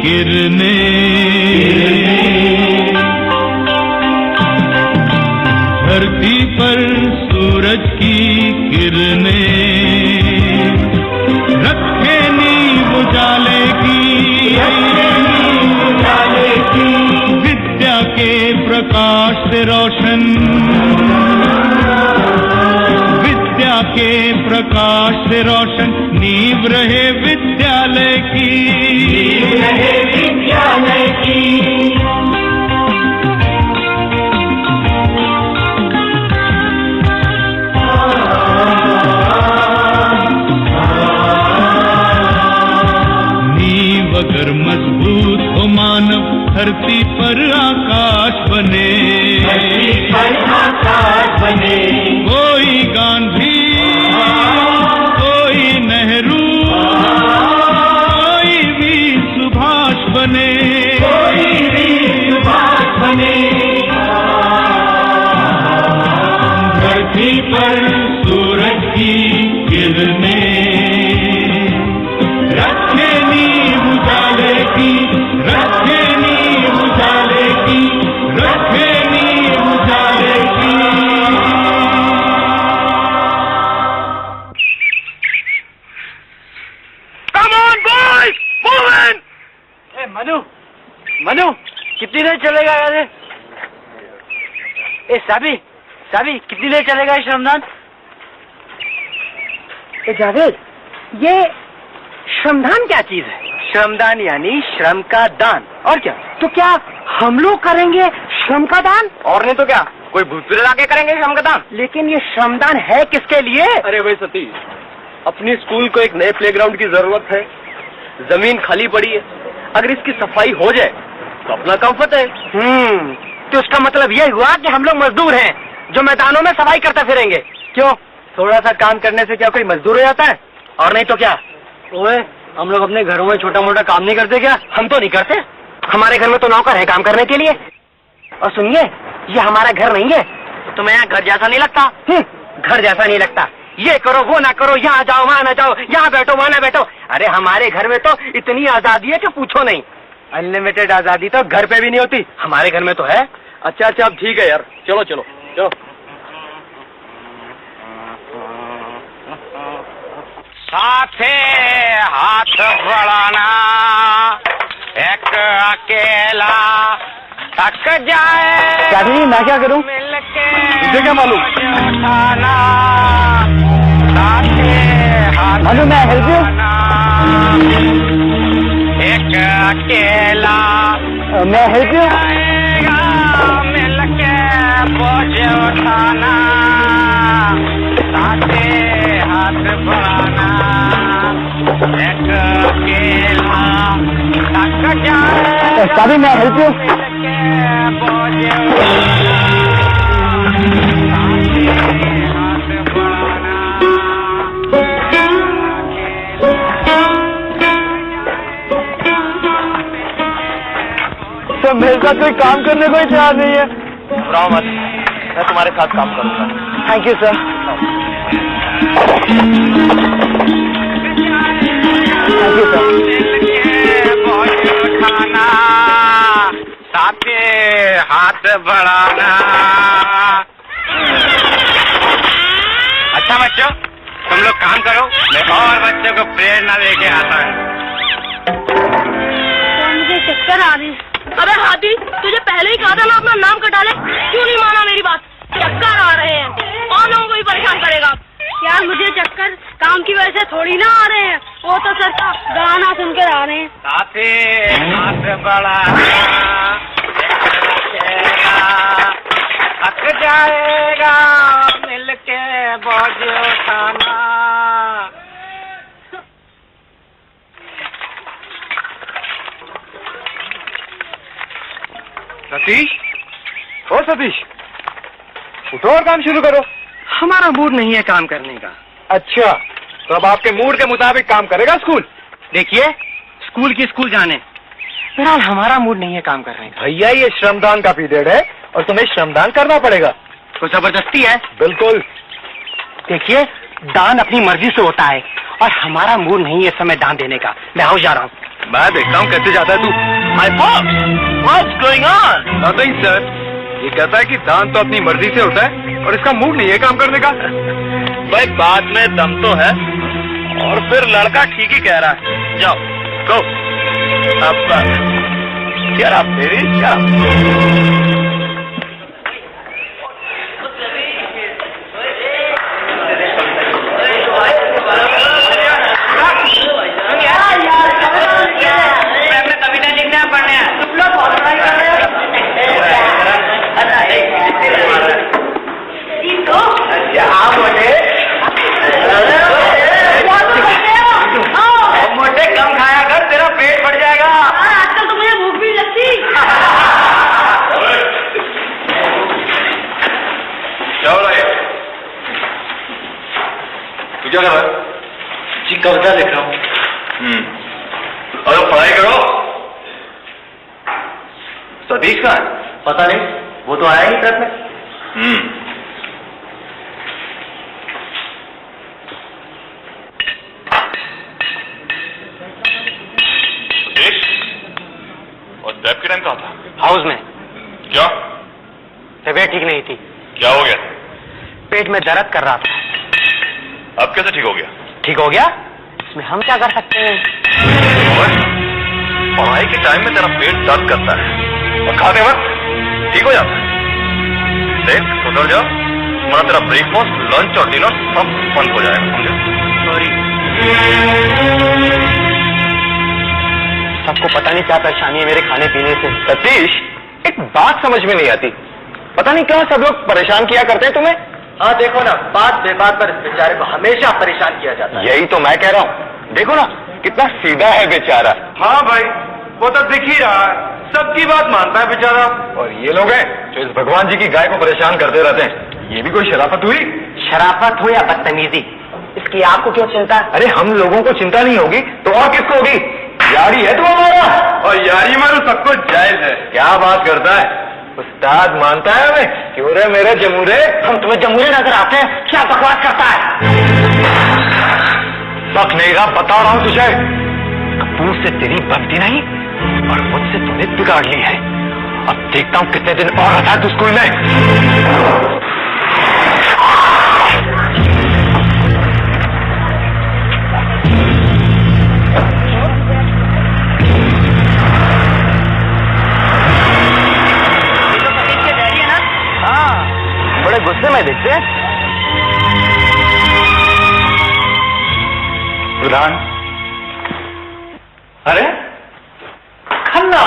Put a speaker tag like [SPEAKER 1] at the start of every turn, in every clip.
[SPEAKER 1] किरणें, धरती पर सूरज की किरणें, रखे नींव उजाले की, विद्या के प्रकाश से रोशन, विद्या के प्रकाश से रोशन, नींव रहे विद्यालय की, नींव रहे विद्यालय की। नींव अगर मजबूत हो मानव, धरती पर आकाश बने, धरती पर आकाश बने। कोई गांधी, कोई नेहरू, कोई भी सुभाष बने, कोई भी सुभाष बने। धरती पर सूरज की किरणें, रखे नींव उजाले की, रखे नींव उजाले की, रखे नींव उजाले की।
[SPEAKER 2] Come on boys, move in! ए मनु, मनु, कितनी देर चलेगा यार? ए साबी, साबी, कितनी देर चलेगा ये श्रमदान? ए जावेद, ये श्रमदान क्या चीज है? श्रमदान यानी श्रम का दान, और क्या? तो क्या हम लोग करेंगे श्रम का दान? और नहीं तो क्या, कोई भूत प्रेत आके करेंगे श्रम का दान? लेकिन ये श्रमदान है किसके लिए? अरे भाई सतीश, अपनी स्कूल को एक नए प्लेग्राउंड की जरूरत है, जमीन खाली पड़ी है, अगर इसकी सफाई हो जाए तो अपना काम फतेह है। तो उसका मतलब यही हुआ कि हम लोग मजदूर हैं जो मैदानों में सफाई करते फिरेंगे। क्यों, थोड़ा सा काम करने से क्या कोई मजदूर हो जाता है? और नहीं तो क्या? ओए, हम लोग अपने घरों में छोटा मोटा काम नहीं करते क्या? हम तो नहीं करते, हमारे घर में तो नौकर है काम करने के लिए। और सुनिए, ये हमारा घर नहीं है, तुम्हें यहाँ घर जैसा नहीं लगता? घर जैसा नहीं लगता, ये करो वो ना करो, यहाँ जाओ वहाँ ना जाओ, यहाँ बैठो वहाँ ना बैठो। अरे हमारे घर में तो इतनी आजादी है कि पूछो नहीं। अनलिमिटेड आजादी तो घर पे भी नहीं होती, हमारे घर में तो है। अच्छा अच्छा, अब ठीक है यार, चलो चलो चलो।
[SPEAKER 3] साथे हाथ बढ़ाना, एक अकेला थक जाए।
[SPEAKER 2] क्या जी, मैं क्या करूं?
[SPEAKER 3] मुझे
[SPEAKER 2] क्या मालूम?
[SPEAKER 3] उठाना, साथे हाथ
[SPEAKER 2] मालूम, मैं हेल्प यू?
[SPEAKER 3] एक अकेला
[SPEAKER 2] मैं हेल्प यू?
[SPEAKER 3] मिलके बोझ उठाना, साथे हाथ बढ़ाना, एक अकेला थक जाए।
[SPEAKER 2] साबी, मैं हेल्प यू?
[SPEAKER 3] मिलके बोझ उठाना, साथे हाथ बढ़ाना।
[SPEAKER 2] तो मेरे साथ कोई काम करने को ही तैयार नहीं है।
[SPEAKER 3] घबराओ मत, मैं तुम्हारे साथ काम करूंगा।
[SPEAKER 2] Thank you sir. Thank you sir.
[SPEAKER 3] उठाना, साथे हाथ बढ़ाना। अच्छा बच्चों, तुम लोग काम करो, मैं और बच्चों को प्रेरणा देके आता हूँ।
[SPEAKER 4] मुझे चक्कर आ रही। अबे हाथी, तुझे पहले ही कहा था ना अपना नाम कटा ले, क्यों नहीं माना मेरी बात? चक्कर आ रहे हैं और लोगों को भी परेशान करेगा। यार मुझे चक्कर काम की वजह से थोड़ी ना आ रहे हैं, वो तो सर का गाना सुनकर आ रहे हैं।
[SPEAKER 3] साथे हाथ बढ़ाना, थक जाएगा मिलके बोझ उठाना।
[SPEAKER 2] सतीश, ओ सतीश, उठो और काम शुरू करो।
[SPEAKER 3] हमारा मूड नहीं है काम करने का।
[SPEAKER 2] अच्छा, तो अब आपके मूड के मुताबिक काम करेगा स्कूल?
[SPEAKER 3] देखिए, स्कूल की स्कूल जाने, फिलहाल हमारा मूड नहीं है काम करने का।
[SPEAKER 2] भैया, ये श्रमदान का पीरियड है और तुम्हें श्रमदान करना पड़ेगा।
[SPEAKER 3] तो जबरदस्ती है?
[SPEAKER 2] बिल्कुल।
[SPEAKER 3] देखिए, दान अपनी मर्जी से होता है और हमारा मूड नहीं है इस समय दान देने का। मैं हाउस जा रहा हूँ।
[SPEAKER 1] मैं देखता हूँ कैसे जाता है तू।
[SPEAKER 3] My pops, what's going on?
[SPEAKER 1] Nothing sir, ये कहता है कि दान तो अपनी मर्जी से होता है और इसका मूड नहीं है काम करने का।
[SPEAKER 3] भाई बात में दम तो है, और फिर लड़का ठीक ही कह रहा है। जाओ गो। अब यार आप मेरी क्या मोटे कम खाया कर, तेरा पेट बढ़ जाएगा।
[SPEAKER 4] आजकल तो मुझे भूख भी लगती।
[SPEAKER 1] क्या हो रहा है? तू क्या कर रहा है?
[SPEAKER 3] जी कविता लिख रहा हूँ।
[SPEAKER 1] और पढ़ाई करो। सतीश कहाँ है?
[SPEAKER 3] पता नहीं, वो तो आया ही ट्रक में।
[SPEAKER 1] और दैब के टाइम कहाँ था?
[SPEAKER 3] हाउस में।
[SPEAKER 1] क्या?
[SPEAKER 3] तबीयत ठीक नहीं थी,
[SPEAKER 1] क्या हो गया?
[SPEAKER 3] पेट में दर्द कर रहा था।
[SPEAKER 1] अब कैसे ठीक हो गया?
[SPEAKER 3] ठीक हो गया, इसमें हम क्या कर सकते हैं?
[SPEAKER 1] पढ़ाई के टाइम में तेरा पेट दर्द करता है और खाते वक्त ठीक हो जाता है। देख सुधर जाओ, वरना तेरा ब्रेकफास्ट, लंच और डिनर सब बंद हो जाएगा, समझे?
[SPEAKER 3] सॉरी। सबको पता नहीं क्या परेशानी है मेरे खाने पीने से।
[SPEAKER 2] सतीश, एक बात समझ में नहीं आती, पता नहीं क्यों सब लोग परेशान किया करते हैं तुम्हें।
[SPEAKER 3] हाँ देखो ना, बात बेबात पर इस बेचारे को हमेशा परेशान किया जाता है।
[SPEAKER 2] यही तो मैं कह रहा हूँ, देखो ना कितना सीधा है बेचारा।
[SPEAKER 1] हाँ भाई, वो तो दिख ही रहा है, सबकी बात मानता है बेचारा।
[SPEAKER 2] और ये लोग हैं जो इस भगवान जी की गाय को परेशान करते रहते हैं, ये भी कोई शराफत हुई?
[SPEAKER 3] शराफत हो या बदतमीजी, इसकी आपको क्यों चिंता?
[SPEAKER 2] अरे हम लोगों को चिंता नहीं होगी तो और किसको होगी? यारी है तू हमारा,
[SPEAKER 1] और यारी मारो सब कुछ जायज है।
[SPEAKER 2] क्या बात करता है? उस्ताद मानता है हमें? क्यों रे मेरे जमूरे?
[SPEAKER 3] हम तुम्हें जमूरे नजर आते हैं? क्या बकवास करता है?
[SPEAKER 2] बक नहीं रहा, बता रहा हूं तुझे, कपूर से तेरी बनती नहीं और मुझसे तूने बिगाड़ ली है। अब देखता हूं कितने दिन और रहा तू स्कूल में। बड़े गुस्से में दिखते हैं। प्रधान,
[SPEAKER 1] अरे Khanna,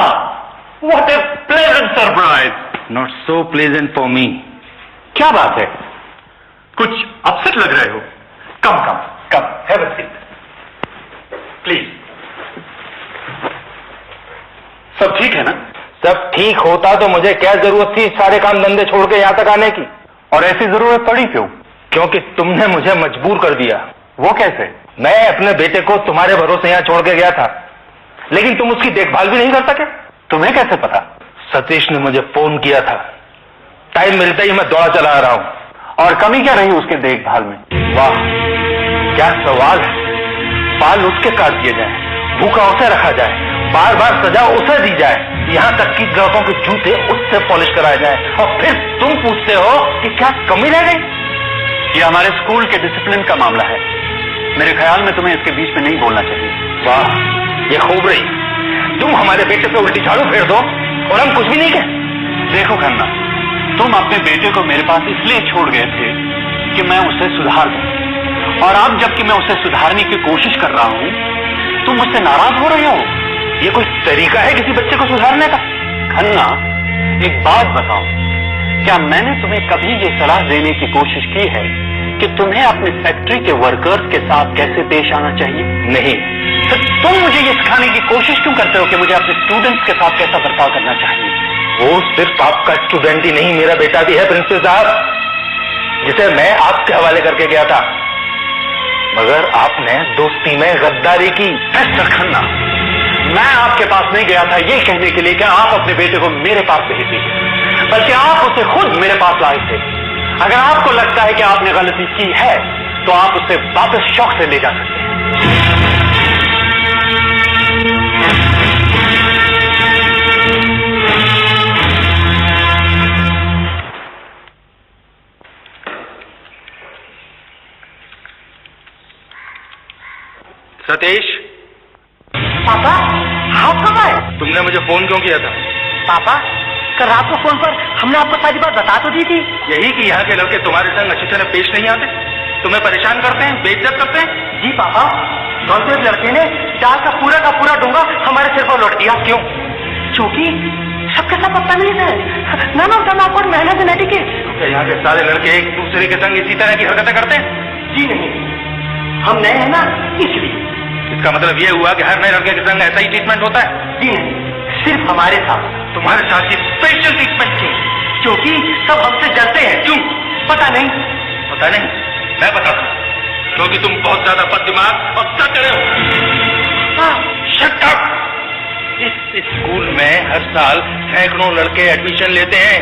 [SPEAKER 1] what A pleasant surprise.
[SPEAKER 2] Not so pleasant for me.
[SPEAKER 1] क्या बात है, कुछ अपसेट लग रहे हो? कम कम कम, हैव अ सीट प्लीज। सब ठीक है ना?
[SPEAKER 2] सब ठीक होता तो मुझे क्या जरूरत थी सारे काम धंधे छोड़ के यहाँ तक आने की?
[SPEAKER 1] और ऐसी जरूरत पड़ी क्यों?
[SPEAKER 2] क्योंकि तुमने मुझे मजबूर कर दिया।
[SPEAKER 1] वो कैसे?
[SPEAKER 2] मैं अपने बेटे को तुम्हारे भरोसे यहाँ छोड़ के गया था, लेकिन तुम उसकी देखभाल भी नहीं कर सके।
[SPEAKER 1] तुम्हें कैसे पता?
[SPEAKER 2] सतीश ने मुझे फोन किया था, टाइम मिलते ही मैं दौड़ा चला आ रहा हूँ।
[SPEAKER 1] और कमी क्या रही उसके देखभाल में?
[SPEAKER 2] वाह क्या सवाल है। बाल उसके काट दिए जाए, भूखा उसे रखा जाए, बार बार सजा उसे दी जाए, यहाँ तक कि ग्राहकों के जूते उससे पॉलिश कराए जाए, और फिर तुम पूछते हो कि क्या कमी रह गई?
[SPEAKER 1] ये हमारे स्कूल के डिसिप्लिन का मामला है, मेरे ख्याल में तुम्हें इसके बीच में नहीं बोलना चाहिए।
[SPEAKER 2] वाह ये खूब रही, तुम हमारे बेटे पे उल्टी झाड़ू फेर दो और हम कुछ भी नहीं कहें।
[SPEAKER 1] देखो खन्ना, तुम अपने बेटे को मेरे पास इसलिए छोड़ गए थे कि मैं उसे सुधार दूं, और अब जबकि मैं उसे सुधारने की कोशिश कर रहा हूं, तुम मुझसे नाराज हो रहे हो।
[SPEAKER 2] ये कोई तरीका है किसी बच्चे को सुधारने का?
[SPEAKER 1] खन्ना, एक बात बताओ, क्या मैंने तुम्हें कभी ये सलाह देने की कोशिश की है कि तुम्हें अपनी फैक्ट्री के वर्कर्स के साथ कैसे पेश आना चाहिए?
[SPEAKER 2] नहीं।
[SPEAKER 1] तो तुम मुझे ये सिखाने की कोशिश क्यों करते हो कि मुझे अपने स्टूडेंट्स के साथ कैसा बर्ताव करना चाहिए?
[SPEAKER 2] वो सिर्फ आपका स्टूडेंट ही नहीं, मेरा बेटा भी है प्रिंसिपल साहब, जिसे मैं आपके हवाले करके गया था, मगर आपने दोस्ती में गद्दारी की।
[SPEAKER 1] मिस्टर खन्ना, मैं आपके पास नहीं गया था ये कहने के लिए कि आप अपने बेटे को मेरे पास भेज दीजिए, बल्कि आप उसे खुद मेरे पास लाए थे। अगर आपको लगता है कि आपने गलती की है तो आप उसे वापस शौक से ले जा सकते हैं।
[SPEAKER 3] सतीश,
[SPEAKER 2] पापा आप कब आए?
[SPEAKER 3] तुमने मुझे फोन क्यों किया था?
[SPEAKER 2] पापा कल रात को फोन पर हमने आपको सारी बात बता तो दी थी।
[SPEAKER 3] यही कि यहाँ के लड़के तुम्हारे संग अच्छी तरह पेश नहीं आते, तुम्हें परेशान करते हैं, बेइज्जत करते हैं।
[SPEAKER 2] जी पापा, कल तो एक लड़के ने चार का पूरा डोंगा हमारे सिर पर लौट दिया। क्यों? क्योंकि सबके सब पता नहीं है। ना ना ना आपको मेहनत नहीं की।
[SPEAKER 3] क्या यहाँ के सारे लड़के एक दूसरे के संग इसी तरह की हरकतें करते हैं?
[SPEAKER 2] जी नहीं, हम नए हैं ना इसलिए।
[SPEAKER 3] इसका मतलब ये हुआ कि हर नए लड़के के संग ऐसा ही ट्रीटमेंट होता है?
[SPEAKER 2] जी नहीं, सिर्फ हमारे साथ।
[SPEAKER 3] तुम्हारे साथ ये स्पेशल ट्रीटमेंट क्यों?
[SPEAKER 2] क्योंकि सब हमसे डरते हैं। क्यों? पता नहीं।
[SPEAKER 3] पता नहीं, मैं बताता हूँ। क्योंकि तुम बहुत ज्यादा बददिमाग और तगड़े हो। Shut up! इस स्कूल में हर साल सैकड़ों लड़के एडमिशन लेते हैं।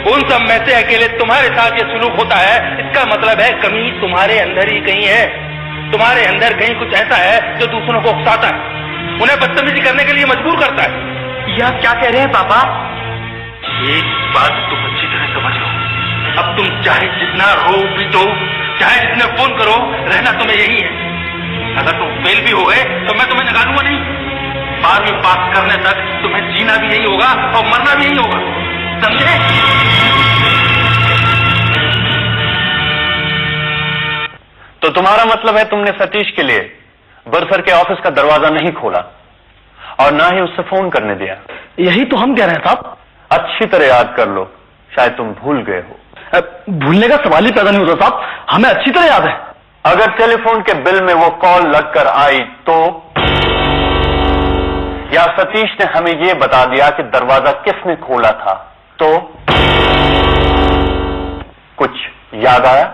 [SPEAKER 3] उन सब में से अकेले तुम्हारे साथ ये सुलूक होता है, इसका मतलब है कमी तुम्हारे अंदर ही कहीं है। तुम्हारे अंदर कहीं कुछ ऐसा है जो दूसरों को उकसाता है, उन्हें बदतमीजी करने के लिए मजबूर करता है।
[SPEAKER 2] ये आप क्या कह रहे हैं पापा?
[SPEAKER 3] एक बात तुम अच्छी तरह समझ लो, अब तुम चाहे जितना रो पीटो, चाहे जितने फोन करो, रहना तुम्हें यही है। अगर तुम फेल भी हो गए तो मैं तुम्हें निकालूंगा नहीं। 12वीं पास करने तक तुम्हें जीना भी यही होगा और मरना भी यही होगा, समझे?
[SPEAKER 1] तो तुम्हारा मतलब है तुमने सतीश के लिए बरसर के ऑफिस का दरवाजा नहीं खोला और ना ही उससे फोन करने दिया?
[SPEAKER 2] यही तो हम कह रहे हैं साहब।
[SPEAKER 1] अच्छी तरह याद कर लो, शायद तुम भूल गए हो।
[SPEAKER 2] भूलने का सवाल ही पैदा नहीं होता साहब, हमें अच्छी तरह याद है।
[SPEAKER 1] अगर टेलीफोन के बिल में वो कॉल लगकर आई तो, या सतीश ने हमें ये बता दिया कि दरवाजा किसने खोला था तो, कुछ याद आया?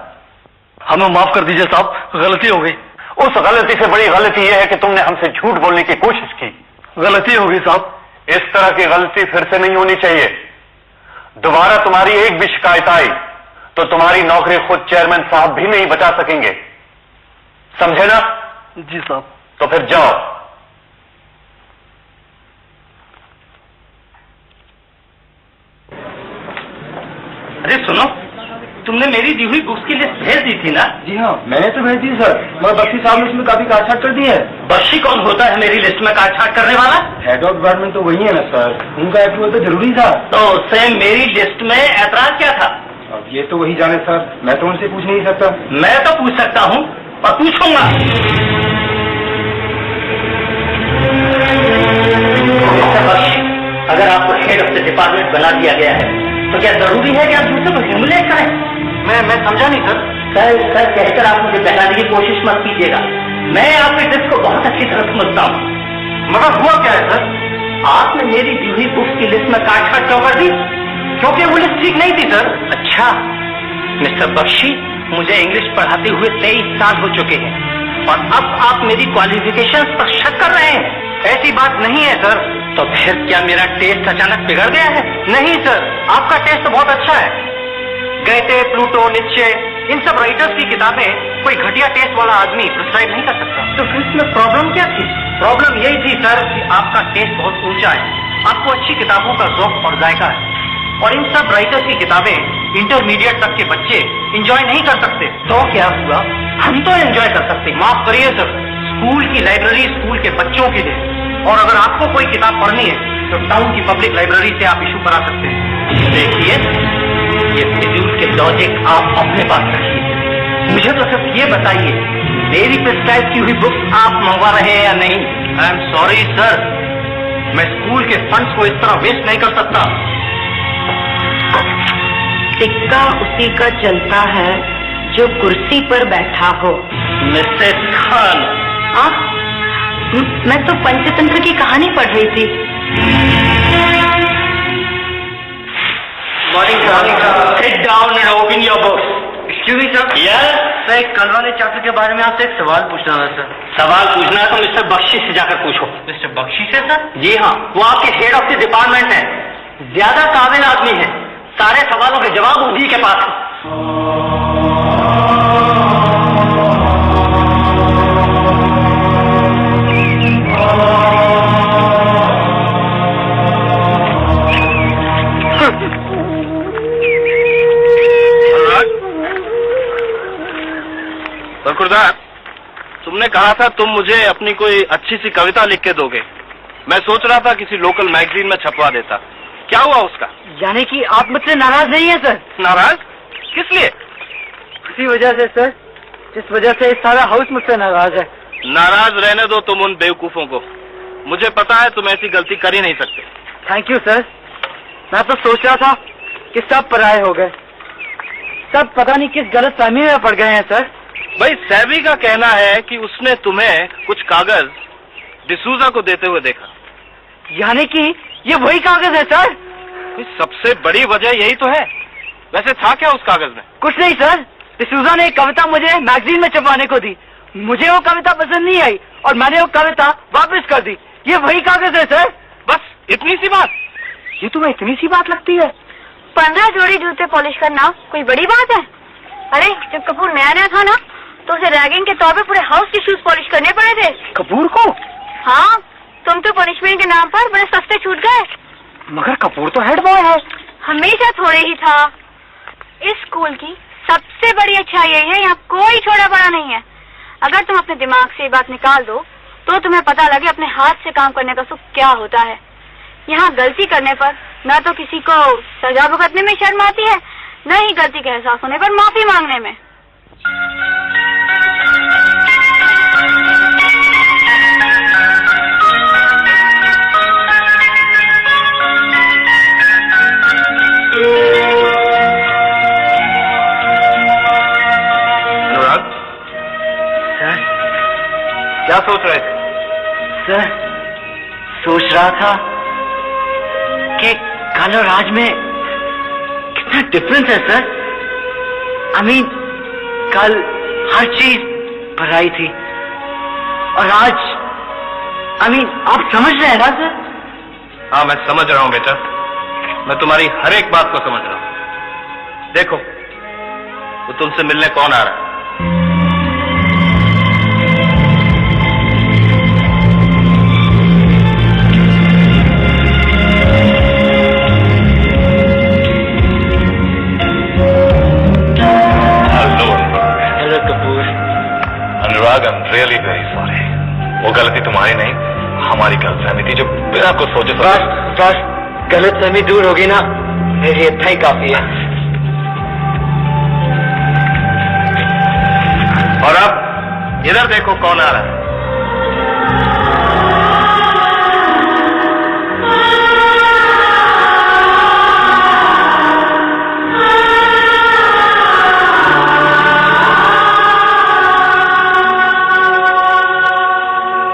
[SPEAKER 2] हमें माफ कर दीजिए साहब, गलती हो गई।
[SPEAKER 1] उस गलती से बड़ी गलती यह है कि तुमने हमसे झूठ बोलने की कोशिश की।
[SPEAKER 2] गलती हो गई साहब।
[SPEAKER 1] इस तरह की गलती फिर से नहीं होनी चाहिए। दोबारा तुम्हारी एक भी शिकायत आई तो तुम्हारी नौकरी खुद चेयरमैन साहब भी नहीं बचा सकेंगे, समझे ना?
[SPEAKER 2] जी साहब।
[SPEAKER 1] तो फिर जाओ।
[SPEAKER 3] अरे सुनो, तुमने मेरी दी हुई बुक्स की लिस्ट भेज दी थी ना?
[SPEAKER 2] जी हाँ, मैंने तो भेज दी सर, मगर बख्शी साहब ने इसमें काफी काटछाट कर दी है।
[SPEAKER 3] बख्शी कौन होता है मेरी लिस्ट में काटछाट करने वाला?
[SPEAKER 2] हेड ऑफ डिपार्टमेंट तो वही है ना सर, उनका अप्रूवल तो जरूरी था।
[SPEAKER 3] तो उससे मेरी लिस्ट में ऐतराज क्या था?
[SPEAKER 2] अब ये तो वही जाने सर, मैं तो उनसे पूछ नहीं सकता।
[SPEAKER 3] मैं तो पूछ सकता हूँ और पूछूंगा। अगर आपको हेड ऑफ द डिपार्टमेंट बना दिया गया है तो क्या जरूरी है कि आप दूसरे को ह्यूमिलेट करें?
[SPEAKER 2] मैं समझा नहीं सर।
[SPEAKER 3] सर कहकर आप मुझे बहलाने की कोशिश मत कीजिएगा। मैं आपके ड्रेस को बहुत अच्छी तरह समझता हूँ।
[SPEAKER 2] मगर हुआ क्या है सर?
[SPEAKER 3] आपने मेरी दी हुई बुक्स की लिस्ट में काटछाट क्यों कर दी?
[SPEAKER 2] क्योंकि वो लिस्ट ठीक नहीं थी सर।
[SPEAKER 3] अच्छा मिस्टर बख्शी, मुझे इंग्लिश पढ़ाते हुए 23 साल हो चुके हैं और अब आप मेरी क्वालिफिकेशंस पर शक कर रहे हैं।
[SPEAKER 2] ऐसी बात नहीं है सर।
[SPEAKER 3] तो फिर क्या मेरा टेस्ट अचानक बिगड़ गया है?
[SPEAKER 2] नहीं सर, आपका टेस्ट तो बहुत अच्छा है। गैटे, प्लूटो, नीत्शे, इन सब राइटर्स की किताबें कोई घटिया टेस्ट वाला आदमी प्रिस्क्राइब नहीं कर सकता।
[SPEAKER 3] तो फिर इसमें प्रॉब्लम क्या थी?
[SPEAKER 2] प्रॉब्लम यही थी सर कि आपका टेस्ट बहुत ऊंचा है, आपको अच्छी किताबों का ज़ौक़ और जायका है, और इन सब राइटर्स की किताबें इंटरमीडिएट तक के बच्चे एंजॉय नहीं कर सकते।
[SPEAKER 3] तो क्या हुआ? हम तो एंजॉय कर सकते।
[SPEAKER 2] माफ करिए सर, स्कूल की लाइब्रेरी स्कूल के बच्चों के लिए, और अगर आपको कोई किताब पढ़नी है तो टाउन की पब्लिक लाइब्रेरी से आप इशू करा सकते हैं।
[SPEAKER 3] देखिए, ये फिजूल के लॉजिक आप अपने पास रखिए। मुझे तो सिर्फ ये बताइए, मेरी प्रिस्क्राइब की हुई बुक्स आप मंगवा रहे हैं या नहीं?
[SPEAKER 2] आई एम सॉरी सर, मैं स्कूल के फंड्स को इस तरह वेस्ट नहीं कर सकता।
[SPEAKER 4] सिक्का उसी का चलता है जो कुर्सी पर बैठा हो।
[SPEAKER 3] मिसेस खान,
[SPEAKER 4] मैं तो पंचतंत्र की कहानी पढ़ रही थी।
[SPEAKER 2] Morning sir.
[SPEAKER 3] Sit down and open your books.
[SPEAKER 2] Excuse me sir.
[SPEAKER 3] Yes
[SPEAKER 2] sir, कल वाले चैप्टर के बारे में आपसे एक सवाल पूछना था सर।
[SPEAKER 3] सवाल पूछना है तो मिस्टर बख्शी से जाकर पूछो।
[SPEAKER 2] मिस्टर बख्शी से सर?
[SPEAKER 3] जी हाँ, वो आपके हेड ऑफ द डिपार्टमेंट है, ज्यादा काबिल आदमी है, सारे सवालों के जवाब उन्हीं के पास है। तुमने कहा था तुम मुझे अपनी कोई अच्छी सी कविता लिख के दोगे। मैं सोच रहा था किसी लोकल मैगजीन में छपवा देता। क्या हुआ उसका?
[SPEAKER 2] यानी कि आप मुझसे नाराज नहीं है सर?
[SPEAKER 3] नाराज? किस लिए?
[SPEAKER 2] उसी वजह से सर, जिस वजह से सारा हाउस मुझसे नाराज है।
[SPEAKER 3] नाराज रहने दो तुम उन बेवकूफों को। मुझे पता है तुम ऐसी गलती कर ही नहीं सकते।
[SPEAKER 2] Thank you sir. मैं तो सोच रहा था कि सब पराये हो गए, सब पता नहीं किस गलत फहमी में पड़ गए हैं सर।
[SPEAKER 3] भाई सैबी का कहना है कि उसने तुम्हें कुछ कागज डिसूजा को देते हुए देखा।
[SPEAKER 2] यानी कि ये वही कागज है सर?
[SPEAKER 3] सबसे बड़ी वजह यही तो है। वैसे था क्या उस कागज में?
[SPEAKER 2] कुछ नहीं सर, डिसूजा ने एक कविता मुझे मैगजीन में छपवाने को दी। मुझे वो कविता पसंद नहीं आई और मैंने वो कविता वापस कर दी। ये वही कागज है सर।
[SPEAKER 3] बस इतनी सी बात?
[SPEAKER 2] ये तुम्हें इतनी सी बात लगती है?
[SPEAKER 4] 15 जोड़ी जूते पॉलिश करना कोई बड़ी बात है? अरे जब कपूर नया नया था ना तो उसे रैगिंग के तौर पे पूरे हाउस के शूज पॉलिश करने पड़े थे।
[SPEAKER 2] कपूर को?
[SPEAKER 4] हाँ, तुम तो पनिशमेंट के नाम पर बड़े सस्ते छूट गए।
[SPEAKER 2] मगर कपूर तो हेड बॉय है।
[SPEAKER 4] हमेशा थोड़े ही था। इस स्कूल की सबसे बड़ी अच्छाई यही है, यहाँ कोई छोटा बड़ा नहीं है। अगर तुम अपने दिमाग से ये बात निकाल दो तो तुम्हें पता लगे अपने हाथ से काम करने का सुख क्या होता है। यहाँ गलती करने पर न तो किसी को सजा भुगतने में शर्म आती है, न ही गलती का एहसास होने पर माफी मांगने में।
[SPEAKER 3] अनुराग,
[SPEAKER 2] सर?
[SPEAKER 3] क्या सोच रहे थे?
[SPEAKER 2] सर, सोच रहा था कि कल और आज में कितना डिफरेंस है सर। I mean, कल हर चीज भराई थी और आज I mean, आप समझ रहे हैं ना सर?
[SPEAKER 3] हाँ मैं समझ रहा हूँ बेटा, मैं तुम्हारी हर एक बात को समझ रहा हूँ। देखो वो तुमसे मिलने कौन आ रहा है।
[SPEAKER 2] Hello Kapoor.
[SPEAKER 3] Anurag, I am really very sorry. वो गलती तुम्हारी नहीं, हमारी गलतफहमी थी जो बिना कुछ सोचे
[SPEAKER 2] बस गलतफहमी दूर होगी ना, मेरी इतना ही काफी है।
[SPEAKER 3] और अब इधर देखो कौन आ रहा है।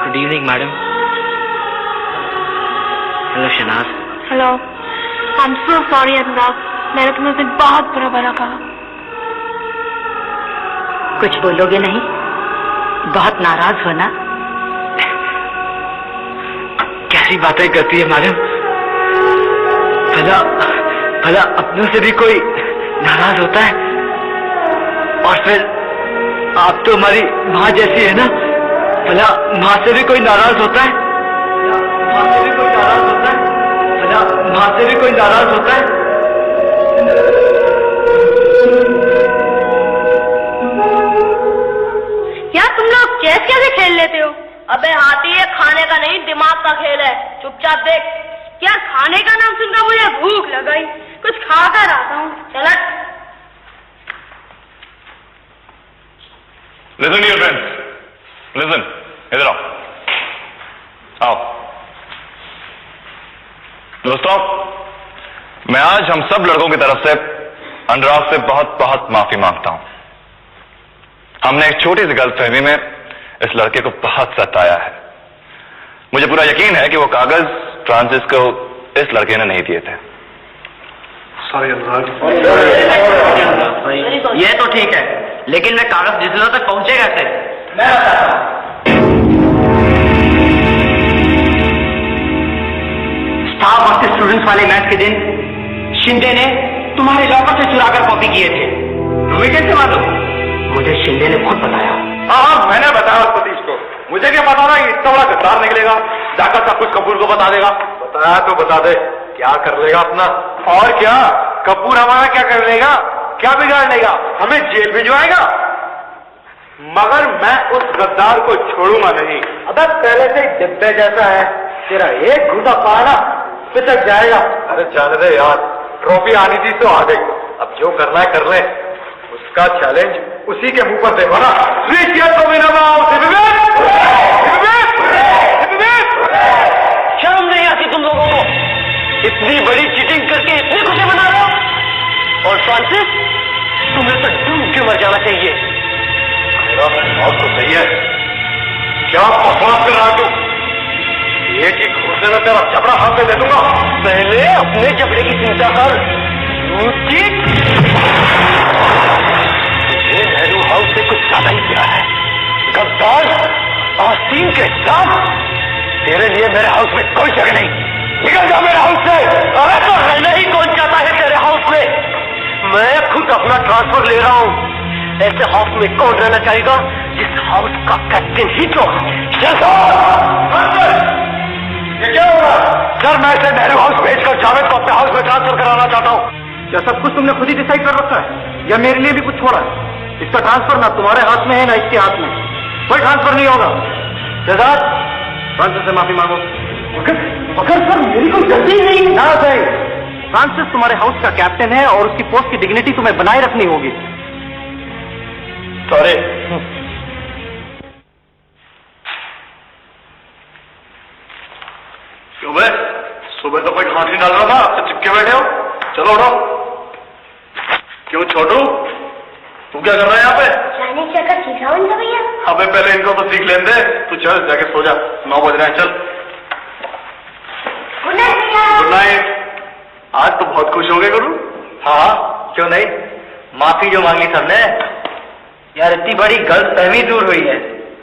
[SPEAKER 2] Good evening madam. Hello Shanaz.
[SPEAKER 4] Hello. I am so sorry Anurag, मैंने तुम्हें उस दिन बहुत बुरा भला कहा।
[SPEAKER 5] कुछ बोलोगे नहीं? बहुत नाराज हो ना?
[SPEAKER 2] कैसी बातें करती है मैडम? भला अपनों से भी कोई नाराज होता है? और फिर आप तो हमारी माँ जैसी है ना, भला माँ से भी कोई नाराज होता है? माँ से भी कोई नाराज होता है? भला माँ से भी कोई नाराज होता है?
[SPEAKER 4] यार तुम लोग चेस कैसे खेल लेते हो? अबे हाथी, ये खाने का नहीं दिमाग का खेल है, चुपचाप देख। यार खाने का नाम सुनकर मुझे भूख लग गई, कुछ खा कर आता हूँ। चल
[SPEAKER 3] लिसन डियर फ्रेंड्स, लिसन, इधर आओ। दोस्तों, मैं आज हम सब लड़कों की तरफ से अनुराग से बहुत बहुत माफी मांगता हूं। हमने एक छोटी सी गलतफहमी में इस लड़के को बहुत सताया है। मुझे पूरा यकीन है कि वो कागज फ्रांसिस को इस लड़के ने नहीं दिए थे।
[SPEAKER 1] सॉरी अनुराग।
[SPEAKER 2] ये तो ठीक है, लेकिन मैं कागज डिसूजा तक पहुंचे कैसे? मैं बताता हूं। स्टाफ ऑफ द स्टूडेंट्स वाले मैच के दिन शिंदे ने तुम्हारे लॉकर से चुराकर कॉपी किए थे। तुम्हें कैसे मालूम? मुझे शिंदे ने खुद बताया।
[SPEAKER 3] हाँ, मैंने बताया सतीश को। मुझे क्या पता था इतना बड़ा गद्दार निकलेगा, जाकर सब कुछ कपूर को बता देगा। बताया तो बता दे, क्या कर लेगा अपना? और क्या, कपूर हमारा क्या कर लेगा? क्या बिगाड़ लेगा? हमें जेल भिजवाएगा।
[SPEAKER 1] मगर मैं उस गद्दार को छोड़ूंगा नहीं।
[SPEAKER 2] अबे पहले से ही डिब्बे जैसा है, तेरा एक घुसा पाना पिसक जाएगा।
[SPEAKER 1] अरे जाने दे यार, ट्रॉफी आनी थी तो आ गई, अब जो करना है कर ले। उसका चैलेंज उसी के मुंह पर देखो ना। शर्म नहीं आती तुम लोगों को? इतनी बड़ी चीटिंग करके इतनी खुशी मना रहे हो? और फ्रांसिस, तुम्हें तो डूब के मर जाना चाहिए। बात तो सही है, क्या बकवास कर रहा तू? एक ही घूसने में तेरा जबड़ा हाथ में दे दूंगा। पहले अपने जबड़े की चिंता कर। ये नेहरू हाउस से कुछ ज्यादा ही प्यार है। गद्दार आस्तीन के साथ तेरे लिए मेरे हाउस में कोई जगह नहीं। निकल जा मेरे हाउस से। अरे तो रहना ही कौन चाहता है तेरे हाउस में? मैं खुद अपना ट्रांसफर ले रहा हूँ। ऐसे हाउस में कौन रहना चाहेगा जिस हाउस का कैप्टन ही तो? ये क्या हो रहा है? सर, मैं इसे नेहरू हाउस भेजकर जावेद को अपने हाउस में ट्रांसफर कराना चाहता हूँ। क्या सब कुछ तुमने खुद ही डिसाइड कर रखा है या मेरे लिए भी कुछ छोड़ा है? इसका ट्रांसफर ना तुम्हारे हाथ में है ना इसके हाथ में। कोई ट्रांसफर नहीं होगा। शहजाद, फ्रांसिस से माफी मांगो। मगर सर, मेरी कोई गलती नहीं। ना सही, फ्रांसिस तुम्हारे हाउस का कैप्टन है और उसकी पोस्ट की डिग्निटी तुम्हें बनाए रखनी होगी। सॉरी। सुबह तो कोई खांसी डाल रहा था, तो चिपके बैठे हो। चलो उठो। क्यों छोटू, तू क्या कर रहा है यहाँ पे?
[SPEAKER 4] चाइनीज चक्कर सीख रहा हूँ भैया।
[SPEAKER 1] अबे पहले इनको तो सीख लेने दे। तू चल, जाके सो जा, 9 बज रहे हैं। चल।
[SPEAKER 4] गुड नाइट भैया।
[SPEAKER 1] Good night. आज तो बहुत खुश हो गए गुरु।
[SPEAKER 2] हाँ, क्यों नहीं। माफी जो मांगी सबने, यार इतनी बड़ी गलतफहमी दूर हुई है,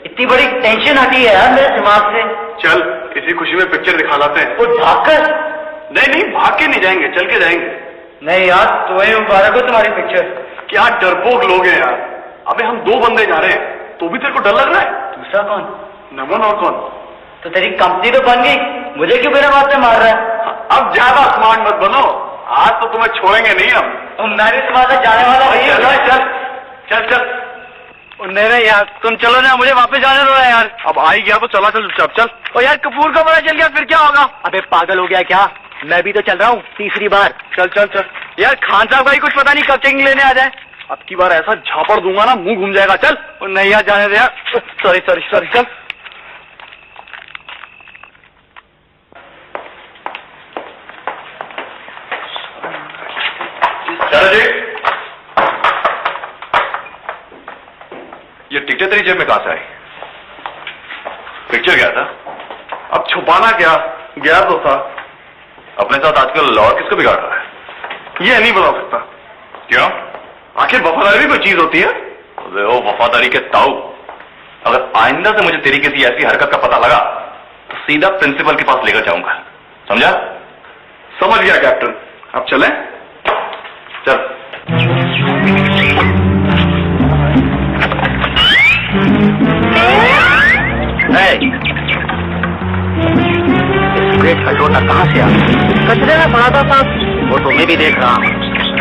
[SPEAKER 2] इतनी बड़ी टेंशन हटी है यार मेरे दिमाग से।
[SPEAKER 1] चल, इसी खुशी में पिक्चर दिखा लाते हैं।
[SPEAKER 2] वो भागकर?
[SPEAKER 1] नहीं, भाग के नहीं जाएंगे, चल के जाएंगे।
[SPEAKER 2] नहीं यार, तुम्हें मुबारक हो तुम्हारी पिक्चर।
[SPEAKER 1] क्या डरपोक लोग हैं यार। अबे हम 2 बंदे जा रहे हैं, तो भी तेरे को डर लग रहा है?
[SPEAKER 2] दूसरा कौन?
[SPEAKER 1] नमन। और कौन?
[SPEAKER 2] तो तेरी कंपनी तो बन गई, मुझे क्यों बिना बात से मार रहा है?
[SPEAKER 1] अब ज्यादा स्मार्ट मत बनो, आज तो तुम्हें छोड़ेंगे नहीं हम।
[SPEAKER 2] मैं भी तुम्हारे साथ जाने वाला नहीं।
[SPEAKER 1] चल चल चल।
[SPEAKER 2] नहीं यार, तुम चलो ना, मुझे वापस जाने दो यार।
[SPEAKER 1] अब आ ही गया तो चला चल चुपचाप चल।
[SPEAKER 2] और यार कपूर का पता चल गया फिर क्या होगा? अबे पागल हो गया क्या? मैं भी तो चल रहा हूँ तीसरी बार।
[SPEAKER 1] चल चल चल।
[SPEAKER 2] यार खान साहब का ही कुछ पता नहीं कब चेकिंग लेने आ जाए।
[SPEAKER 1] अब की बार ऐसा झापड़ दूंगा ना, मुंह घूम जाएगा। चल।
[SPEAKER 2] नहीं यार, जाने दे यार। Sorry sorry sorry.
[SPEAKER 1] चल। जी,
[SPEAKER 3] ये टिकटें तेरी जेब में कहां से आई? पिक्चर गया था?
[SPEAKER 1] अब छुपाना क्या, गया तो था।
[SPEAKER 3] अपने साथ आजकल और किसको बिगाड़ रहा है?
[SPEAKER 1] ये नहीं बता सकता।
[SPEAKER 3] क्यों?
[SPEAKER 1] आखिर वफादारी भी कोई चीज होती है?
[SPEAKER 3] अबे ओ वफादारी के ताऊ, अगर आइंदा से मुझे तेरी किसी ऐसी हरकत का पता लगा तो सीधा प्रिंसिपल के पास लेकर जाऊंगा, समझा?
[SPEAKER 1] समझ गया कैप्टन। अब चलें?
[SPEAKER 3] चल।
[SPEAKER 2] सिगरेट का लोटा कहाँ से आ गया? कचरे में पड़ा था साहब। वो तो मैं भी देख रहा हूँ,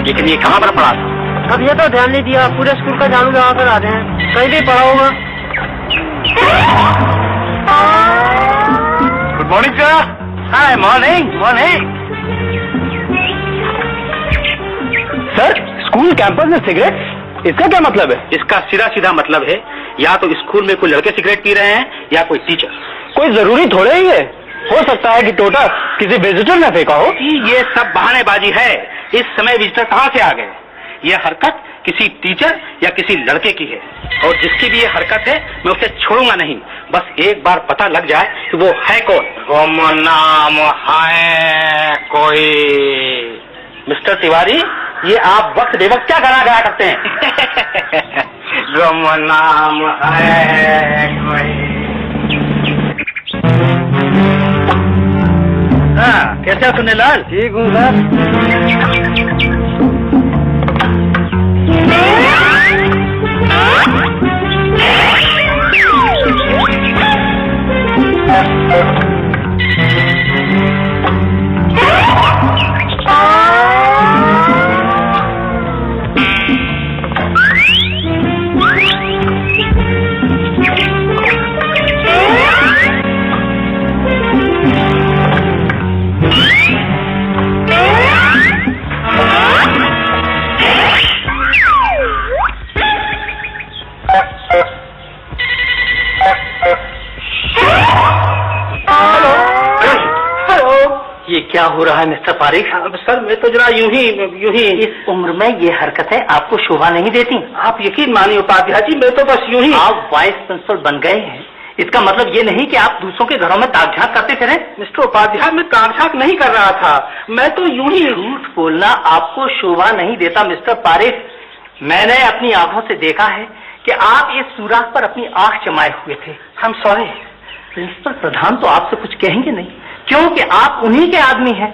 [SPEAKER 2] लेकिन ये कहाँ पर पड़ा था? अब ये तो ध्यान नहीं दिया, पूरे स्कूल का झाड़ू लगा कर आते हैं, कहीं भी पड़ा होगा।
[SPEAKER 1] Good morning sir.
[SPEAKER 2] Hi, morning morning. Sir, school campus में सिगरेट, इसका क्या मतलब है? इसका सीधा सीधा मतलब है या तो स्कूल में कोई लड़के सिगरेट पी रहे हैं या कोई टीचर। कोई जरूरी थोड़े ही है, हो सकता है कि टोटा किसी विजिटर ने फेंका हो। ये सब बहानेबाजी है। इस समय विजिटर कहाँ से आ गए? ये हरकत किसी टीचर या किसी लड़के की है, और जिसकी भी ये हरकत है मैं उसे छोड़ूंगा नहीं। बस एक बार पता लग जाए कि वो है कौन। गुमनाम है कोई। मिस्टर तिवारी, ये आप वक्त बेवक्त क्या गाना गाया करते हैं? गुमनाम है कोई। हाँ, कैसे हो सुनीलाल? ठीक हूँ क्या हो रहा है मिस्टर पारिक? सर मैं तो जरा यूं ही इस उम्र में ये हरकतें आपको शोभा नहीं देती। आप यकीन मानिए उपाध्याय जी, मैं तो बस यूं ही। आप वाइस प्रिंसिपल बन गए हैं, इसका मतलब ये नहीं कि आप दूसरों के घरों में ताक झांक करते फिरे। मिस्टर उपाध्याय, मैं ताक झांक नहीं कर रहा था, मैं तो यूं ही। झूठ बोलना आपको शोभा नहीं देता मिस्टर पारिक। मैंने अपनी आंखों से देखा है कि आप इस सुराख पर अपनी आंख जमाए हुए थे। हम सॉरी। प्रिंसिपल प्रधान तो आपसे कुछ कहेंगे नहीं, क्योंकि आप उन्हीं के आदमी हैं।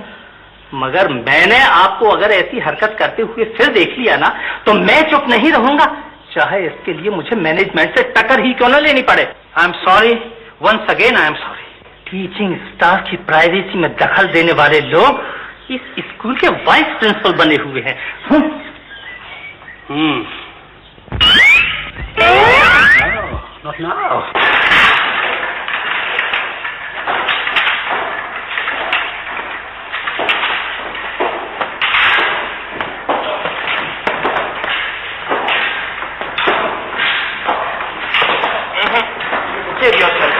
[SPEAKER 2] मगर मैंने आपको अगर ऐसी हरकत करते हुए फिर देख लिया ना, तो मैं चुप नहीं रहूंगा, चाहे इसके लिए मुझे मैनेजमेंट से टक्कर ही क्यों न लेनी पड़े। I am sorry, once again I am sorry. Teaching staff की प्राइवेसी में दखल देने वाले लोग इस स्कूल के वाइस प्रिंसिपल बने हुए हैं। Not now.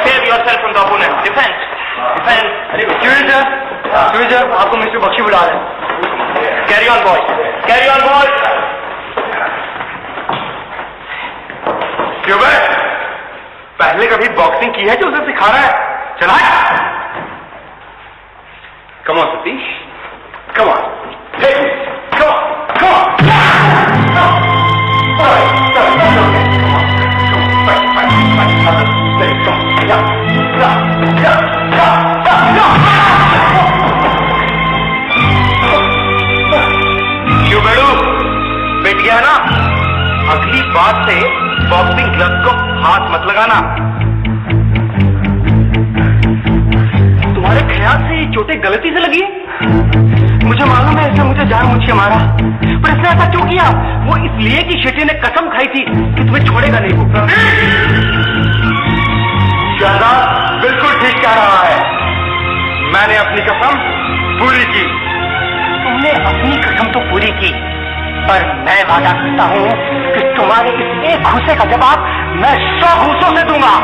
[SPEAKER 3] Save yourself from the opponent. Defense. Suresh, आपको मिस्टर बख्शी बुला रहे हैं. Carry on, boys. क्यों बे? पहले कभी बॉक्सिंग की है जो उसे सिखा रहा है? चला. Come on, Satish. Come on. Hey, come on. क्यों बेड़ू? पिट गया ना? अगली बार से बॉक्सिंग ग्लव्स को हाथ मत लगाना. तुम्हारे ख्याल से ये चोटें गलती से लगी? मुझे मालूम है इसने मुझे जानबूझ के मारा, पर इसने ऐसा क्यों किया? वो इसलिए कि शेट्टी ने कसम खाई थी कि तुम्हें छोड़ेगा नहीं वो. शहजाद बिल्कुल ठीक कह रहा है. मैंने अपनी कसम पूरी की. तुमने अपनी कसम तो पूरी की, पर मैं वादा करता हूं कि तुम्हारे इस एक घूसे का जवाब मैं 100 घूसों से दूंगा.